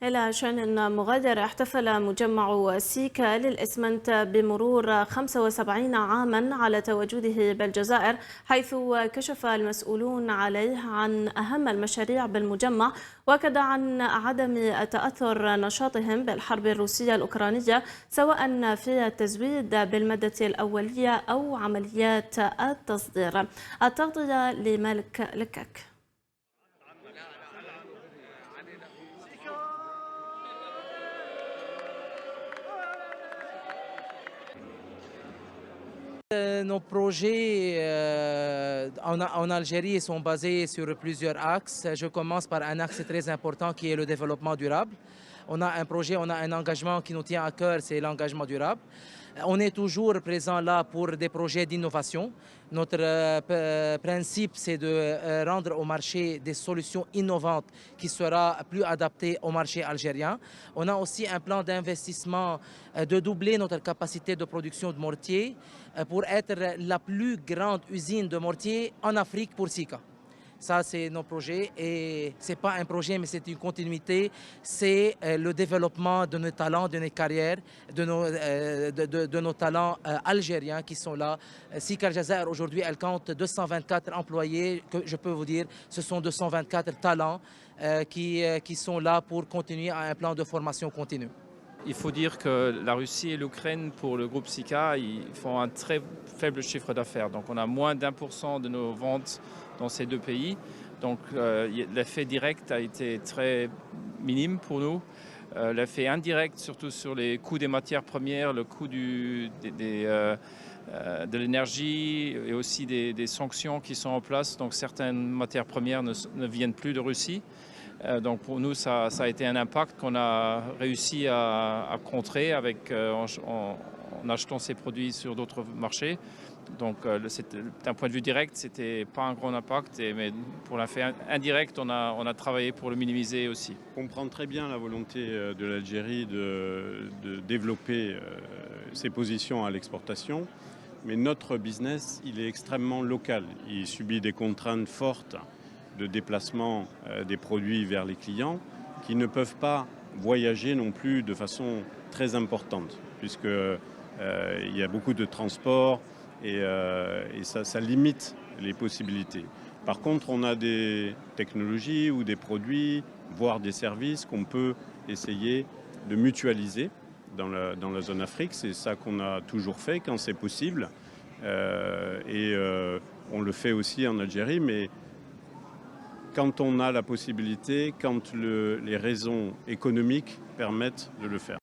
إلى شأن مغادر، احتفل مجمع سيكا للإسمنت بمرور 75 عاما على تواجده بالجزائر، حيث كشف المسؤولون عليه عن أهم المشاريع بالمجمع، وأكد عن عدم تأثر نشاطهم بالحرب الروسية الأوكرانية سواء في التزويد بالمادة الأولية أو عمليات التصدير. التغطية لمالك لكك. Nos projets en Algérie sont basés sur plusieurs axes. Je commence par un axe très important qui est le développement durable. On a un projet, on a un engagement qui nous tient à cœur, c'est l'engagement durable. On est toujours présent là pour des projets d'innovation. Notre principe, c'est de rendre au marché des solutions innovantes qui seront plus adaptées au marché algérien. On a aussi un plan d'investissement de doubler notre capacité de production de mortier pour être la plus grande usine de mortier en Afrique pour Sika. Ça, c'est nos projets et ce n'est pas un projet, mais c'est une continuité. C'est le développement de nos talents, de nos carrières, de nos talents algériens qui sont là. Sika Al Jazair, aujourd'hui, elle compte 224 employés. Que je peux vous dire, ce sont 224 talents qui sont là pour continuer à un plan de formation continue. Il faut dire que la Russie et l'Ukraine, pour le groupe Sika, ils font un très faible chiffre d'affaires. Donc on a moins d'1% de nos ventes dans ces deux pays. Donc l'effet direct a été très minime pour nous. L'effet indirect, surtout sur les coûts des matières premières, le coût de l'énergie et aussi des sanctions qui sont en place. Donc certaines matières premières ne viennent plus de Russie. Donc pour nous, ça a été un impact qu'on a réussi à contrer en achetant ces produits sur d'autres marchés. Donc d'un point de vue direct, ce n'était pas un grand impact, mais pour l'effet indirect, on a travaillé pour le minimiser aussi. On comprend très bien la volonté de l'Algérie de développer ses positions à l'exportation, mais notre business, il est extrêmement local. Il subit des contraintes fortes de déplacement des produits vers les clients qui ne peuvent pas voyager non plus de façon très importante puisqu'il y a beaucoup de transport et ça limite les possibilités. Par contre, on a des technologies ou des produits, voire des services qu'on peut essayer de mutualiser dans la zone Afrique. C'est ça qu'on a toujours fait quand c'est possible et on le fait aussi en Algérie, mais quand on a la possibilité, quand les raisons économiques permettent de le faire.